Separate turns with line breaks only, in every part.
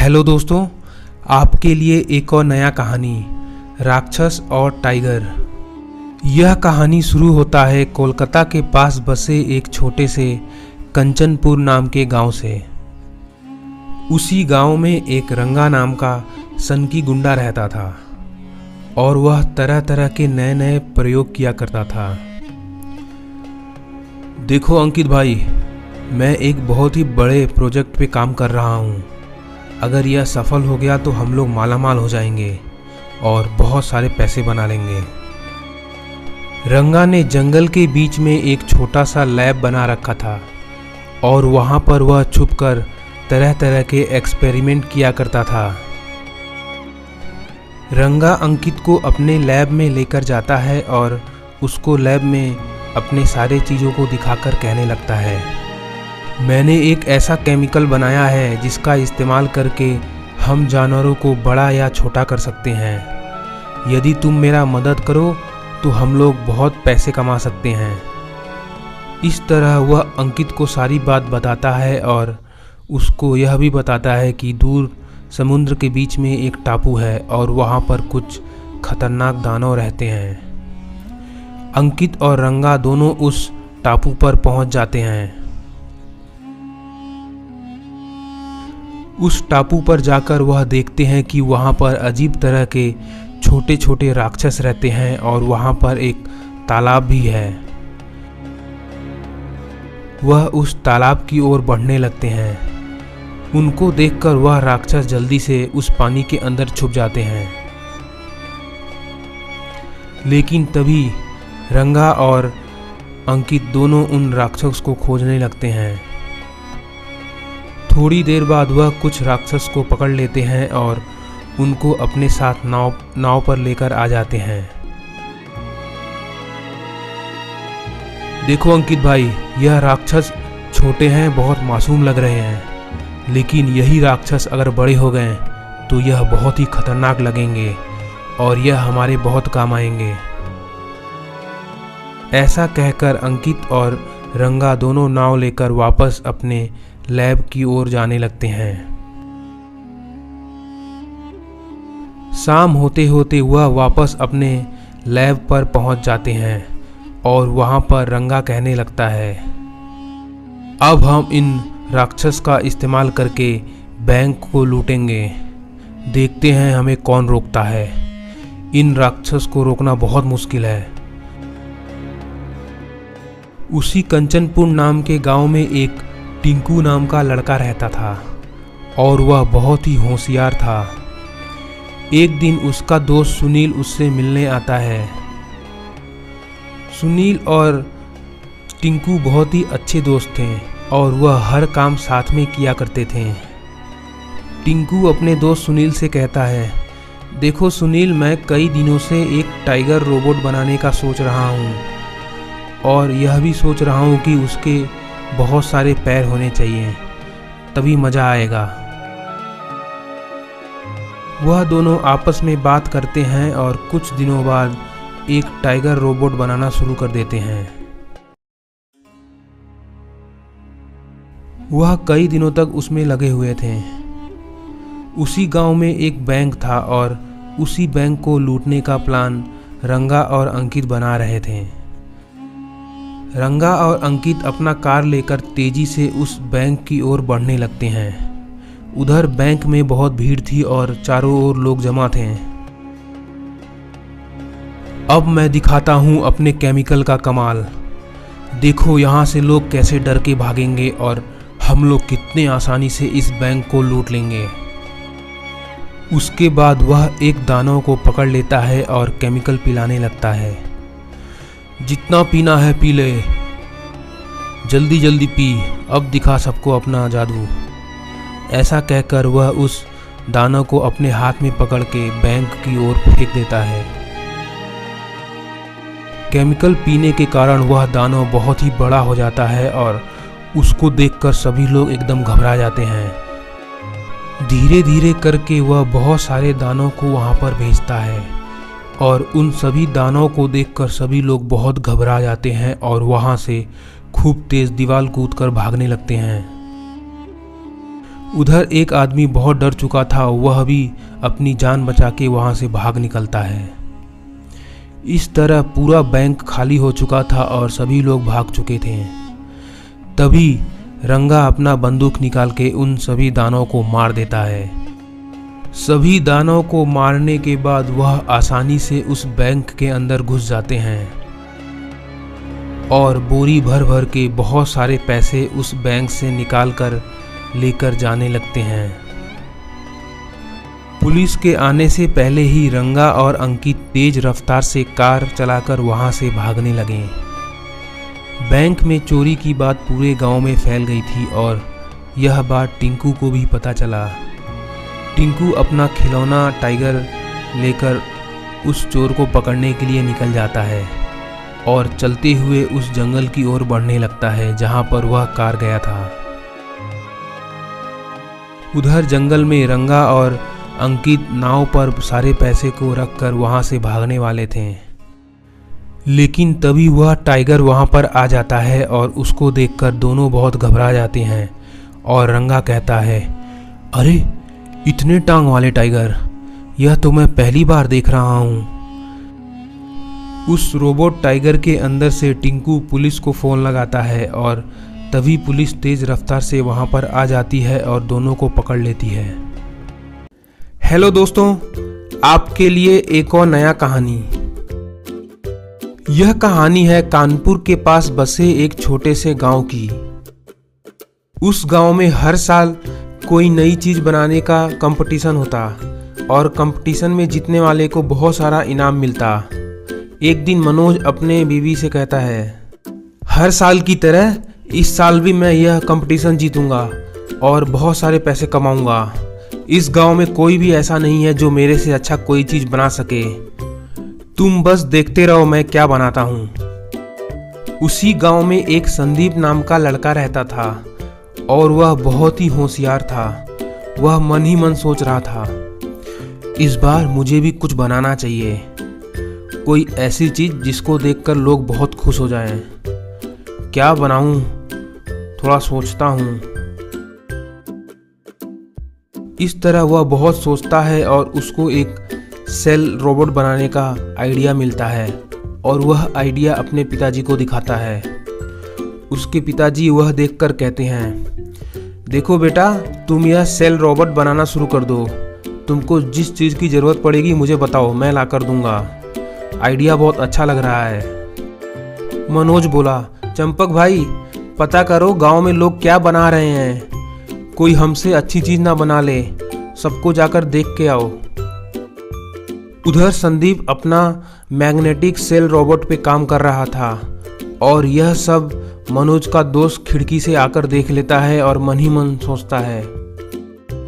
Hello दोस्तों, आपके लिए एक और नया कहानी राक्षस और टाइगर। यह कहानी शुरू होता है कोलकाता के पास बसे एक छोटे से कंचनपुर नाम के गांव से। उसी गांव में एक रंगा नाम का सनकी गुंडा रहता था और वह तरह तरह के नए नए प्रयोग किया करता था। देखो अंकित भाई, मैं एक बहुत ही बड़े प्रोजेक्ट पे काम कर रहा हूँ। अगर यह सफल हो गया तो हम लोग मालामाल हो जाएंगे और बहुत सारे पैसे बना लेंगे। रंगा ने जंगल के बीच में एक छोटा सा लैब बना रखा था और वहाँ पर वह छुपकर तरह तरह के एक्सपेरिमेंट किया करता था। रंगा अंकित को अपने लैब में लेकर जाता है और उसको लैब में अपने सारे चीज़ों को दिखाकर कहने लगता है, मैंने एक ऐसा केमिकल बनाया है जिसका इस्तेमाल करके हम जानवरों को बड़ा या छोटा कर सकते हैं। यदि तुम मेरा मदद करो तो हम लोग बहुत पैसे कमा सकते हैं। इस तरह वह अंकित को सारी बात बताता है और उसको यह भी बताता है कि दूर समुद्र के बीच में एक टापू है और वहाँ पर कुछ खतरनाक दानव रहते हैं। अंकित और रंगा दोनों उस टापू पर पहुँच जाते हैं। उस टापू पर जाकर वह देखते हैं कि वहाँ पर अजीब तरह के छोटे छोटे राक्षस रहते हैं और वहाँ पर एक तालाब भी है। वह उस तालाब की ओर बढ़ने लगते हैं। उनको देखकर वह राक्षस जल्दी से उस पानी के अंदर छुप जाते हैं। लेकिन तभी रंगा और अंकित दोनों उन राक्षस को खोजने लगते हैं। थोड़ी देर बाद वह कुछ राक्षस को पकड़ लेते हैं और उनको अपने साथ नाव पर लेकर आ जाते हैं। देखो अंकित भाई, यह राक्षस छोटे हैं, बहुत मासूम लग रहे हैं, लेकिन यही राक्षस अगर बड़े हो गए तो यह बहुत ही खतरनाक लगेंगे और यह हमारे बहुत काम आएंगे। ऐसा कहकर अंकित और रंगा दोनों नाव लेकर वापस अपने लैब की ओर जाने लगते हैं। शाम होते होते वह वापस अपने लैब पर पहुंच जाते हैं और वहां पर रंगा कहने लगता है, अब हम इन राक्षस का इस्तेमाल करके बैंक को लूटेंगे। देखते हैं हमें कौन रोकता है। इन राक्षस को रोकना बहुत मुश्किल है। उसी कंचनपुर नाम के गांव में एक टिंकू नाम का लड़का रहता था और वह बहुत ही होशियार था। एक दिन उसका दोस्त सुनील उससे मिलने आता है। सुनील और टिंकू बहुत ही अच्छे दोस्त थे और वह हर काम साथ में किया करते थे। टिंकू अपने दोस्त सुनील से कहता है, देखो सुनील, मैं कई दिनों से एक टाइगर रोबोट बनाने का सोच रहा हूँ और यह भी सोच रहा हूँ कि उसके बहुत सारे पैर होने चाहिए, तभी मज़ा आएगा। वह दोनों आपस में बात करते हैं और कुछ दिनों बाद एक टाइगर रोबोट बनाना शुरू कर देते हैं। वह कई दिनों तक उसमें लगे हुए थे। उसी गांव में एक बैंक था और उसी बैंक को लूटने का प्लान रंगा और अंकित बना रहे थे। रंगा और अंकित अपना कार लेकर तेजी से उस बैंक की ओर बढ़ने लगते हैं। उधर बैंक में बहुत भीड़ थी और चारों ओर लोग जमा थे। अब मैं दिखाता हूँ अपने केमिकल का कमाल। देखो यहाँ से लोग कैसे डर के भागेंगे और हम लोग कितने आसानी से इस बैंक को लूट लेंगे। उसके बाद वह एक दानव को पकड़ लेता है और केमिकल पिलाने लगता है। जितना पीना है पी ले, जल्दी जल्दी पी, अब दिखा सबको अपना जादू। ऐसा कहकर वह उस दानव को अपने हाथ में पकड़ के बैंक की ओर फेंक देता है। केमिकल पीने के कारण वह दानव बहुत ही बड़ा हो जाता है और उसको देखकर सभी लोग एकदम घबरा जाते हैं। धीरे धीरे करके वह बहुत सारे दानव को वहाँ पर भेजता है और उन सभी दानों को देखकर सभी लोग बहुत घबरा जाते हैं और वहां से खूब तेज दीवार कूदकर भागने लगते हैं। उधर एक आदमी बहुत डर चुका था, वह भी अपनी जान बचा के वहाँ से भाग निकलता है। इस तरह पूरा बैंक खाली हो चुका था और सभी लोग भाग चुके थे। तभी रंगा अपना बंदूक निकाल के उन सभी दानवों को मार देता है। सभी दानवों को मारने के बाद वह आसानी से उस बैंक के अंदर घुस जाते हैं और बोरी भर भर के बहुत सारे पैसे उस बैंक से निकाल कर लेकर जाने लगते हैं। पुलिस के आने से पहले ही रंगा और अंकित तेज रफ्तार से कार चलाकर वहां से भागने लगे। बैंक में चोरी की बात पूरे गांव में फैल गई थी और यह बात टिंकू को भी पता चला। टिंकू अपना खिलौना टाइगर लेकर उस चोर को पकड़ने के लिए निकल जाता है और चलते हुए उस जंगल की ओर बढ़ने लगता है जहां पर वह कार गया था। उधर जंगल में रंगा और अंकित नाव पर सारे पैसे को रखकर वहां से भागने वाले थे, लेकिन तभी वह टाइगर वहां पर आ जाता है और उसको देखकर दोनों बहुत घबरा जाते हैं। और रंगा कहता है, अरे इतने टांग वाले टाइगर, यह तो मैं पहली बार देख रहा हूं। उस रोबोट टाइगर के अंदर से टिंकू पुलिस को फोन लगाता है और तभी पुलिस तेज रफ्तार से वहां पर आ जाती है और दोनों को पकड़ लेती है। हेलो दोस्तों, आपके लिए एक और नया कहानी। यह कहानी है कानपुर के पास बसे एक छोटे से गांव की। उस गांव में हर साल कोई नई चीज बनाने का कंपटीशन होता और कंपटीशन में जीतने वाले को बहुत सारा इनाम मिलता। एक दिन मनोज अपने बीवी से कहता है, हर साल की तरह इस साल भी मैं यह कंपटीशन जीतूंगा और बहुत सारे पैसे कमाऊंगा। इस गांव में कोई भी ऐसा नहीं है जो मेरे से अच्छा कोई चीज बना सके। तुम बस देखते रहो मैं क्या बनाता हूँ। उसी गांव में एक संदीप नाम का लड़का रहता था और वह बहुत ही होशियार था। वह मन ही मन सोच रहा था, इस बार मुझे भी कुछ बनाना चाहिए, कोई ऐसी चीज जिसको देखकर लोग बहुत खुश हो जाएं। क्या बनाऊं, थोड़ा सोचता हूँ। इस तरह वह बहुत सोचता है और उसको एक सेल रोबोट बनाने का आइडिया मिलता है और वह आइडिया अपने पिताजी को दिखाता है। उसके पिताजी वह देखकर कहते हैं, देखो बेटा, तुम यह सेल रोबोट बनाना शुरू कर दो। तुमको जिस चीज़ की ज़रूरत पड़ेगी मुझे बताओ, मैं ला कर दूंगा। आइडिया बहुत अच्छा लग रहा है। मनोज बोला, चंपक भाई, पता करो गांव में लोग क्या बना रहे हैं, कोई हमसे अच्छी चीज ना बना ले, सबको जाकर देख के आओ। उधर संदीप अपना मैग्नेटिक सेल रोबोट पे काम कर रहा था और यह सब मनोज का दोस्त खिड़की से आकर देख लेता है और मन ही मन सोचता है,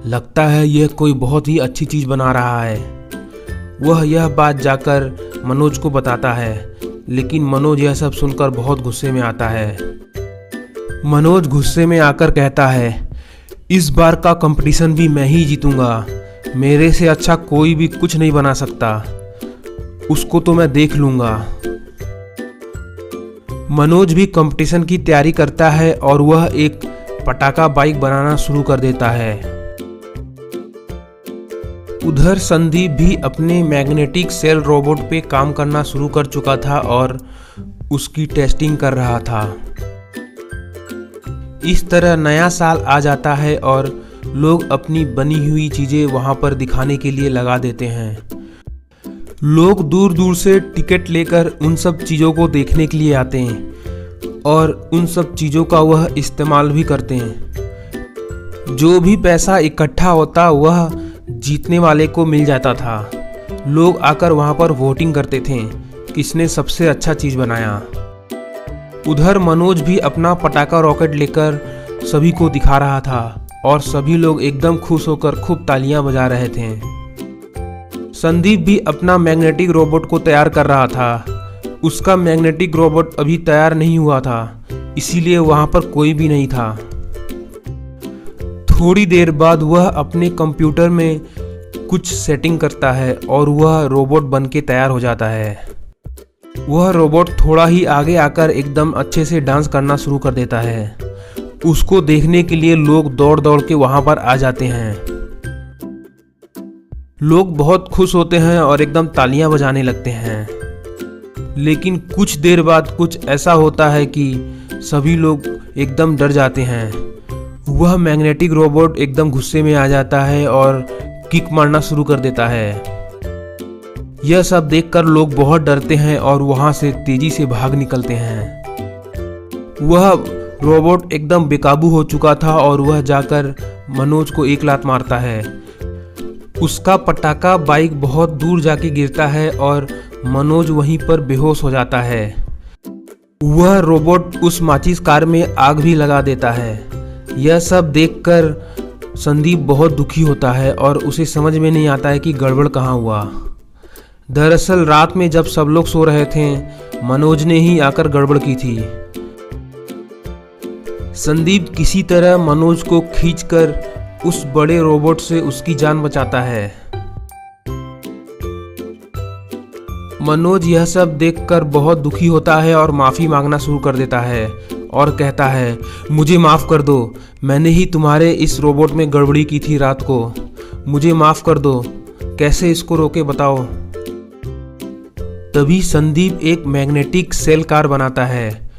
लगता है यह कोई बहुत ही अच्छी चीज बना रहा है। वह यह बात जाकर मनोज को बताता है, लेकिन मनोज यह सब सुनकर बहुत गुस्से में आता है। मनोज गुस्से में आकर कहता है, इस बार का कंपटीशन भी मैं ही जीतूंगा, मेरे से अच्छा कोई भी कुछ नहीं बना सकता, उसको तो मैं देख लूंगा। मनोज भी कंपटीशन की तैयारी करता है और वह एक पटाखा बाइक बनाना शुरू कर देता है। उधर संदीप भी अपने मैग्नेटिक सेल रोबोट पे काम करना शुरू कर चुका था और उसकी टेस्टिंग कर रहा था। इस तरह नया साल आ जाता है और लोग अपनी बनी हुई चीजें वहां पर दिखाने के लिए लगा देते हैं। लोग दूर दूर से टिकट लेकर उन सब चीज़ों को देखने के लिए आते हैं और उन सब चीज़ों का वह इस्तेमाल भी करते हैं। जो भी पैसा इकट्ठा होता वह जीतने वाले को मिल जाता था। लोग आकर वहां पर वोटिंग करते थे, किसने सबसे अच्छा चीज़ बनाया। उधर मनोज भी अपना पटाखा रॉकेट लेकर सभी को दिखा रहा था और सभी लोग एकदम खुश होकर खूब तालियां बजा रहे थे। संदीप भी अपना मैग्नेटिक रोबोट को तैयार कर रहा था। उसका मैग्नेटिक रोबोट अभी तैयार नहीं हुआ था, इसीलिए वहां पर कोई भी नहीं था। थोड़ी देर बाद वह अपने कंप्यूटर में कुछ सेटिंग करता है और वह रोबोट बन के तैयार हो जाता है। वह रोबोट थोड़ा ही आगे आकर एकदम अच्छे से डांस करना शुरू कर देता है। उसको देखने के लिए लोग दौड़ दौड़ के वहां पर आ जाते हैं। लोग बहुत खुश होते हैं और एकदम तालियां बजाने लगते हैं। लेकिन कुछ देर बाद कुछ ऐसा होता है कि सभी लोग एकदम डर जाते हैं। वह मैग्नेटिक रोबोट एकदम गुस्से में आ जाता है और किक मारना शुरू कर देता है। यह सब देखकर लोग बहुत डरते हैं और वहां से तेजी से भाग निकलते हैं। वह रोबोट एकदम बेकाबू हो चुका था और वह जाकर मनोज को एक लात मारता है। उसका पटाखा बाइक बहुत दूर जाके गिरता है और मनोज वहीं पर बेहोश हो जाता है। वह रोबोट उस माचिस कार में आग भी लगा देता है। यह सब देखकर संदीप बहुत दुखी होता है और उसे समझ में नहीं आता है कि गड़बड़ कहाँ हुआ। दरअसल रात में जब सब लोग सो रहे थे, मनोज ने ही आकर गड़बड़ की थी। संदीप किसी तरह मनोज को खींचकर उस बड़े रोबोट से उसकी जान बचाता है। मनोज यह सब देखकर बहुत दुखी होता है और माफ़ी मांगना शुरू कर देता है और कहता है, मुझे माफ़ कर दो, मैंने ही तुम्हारे इस रोबोट में गड़बड़ी की थी रात को, मुझे माफ़ कर दो, कैसे इसको रोके बताओ। तभी संदीप एक मैग्नेटिक सेल कार बनाता है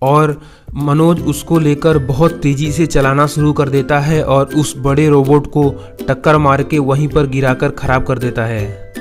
और मनोज उसको लेकर बहुत तेज़ी से चलाना शुरू कर देता है और उस बड़े रोबोट को टक्कर मार के वहीं पर गिराकर ख़राब कर देता है।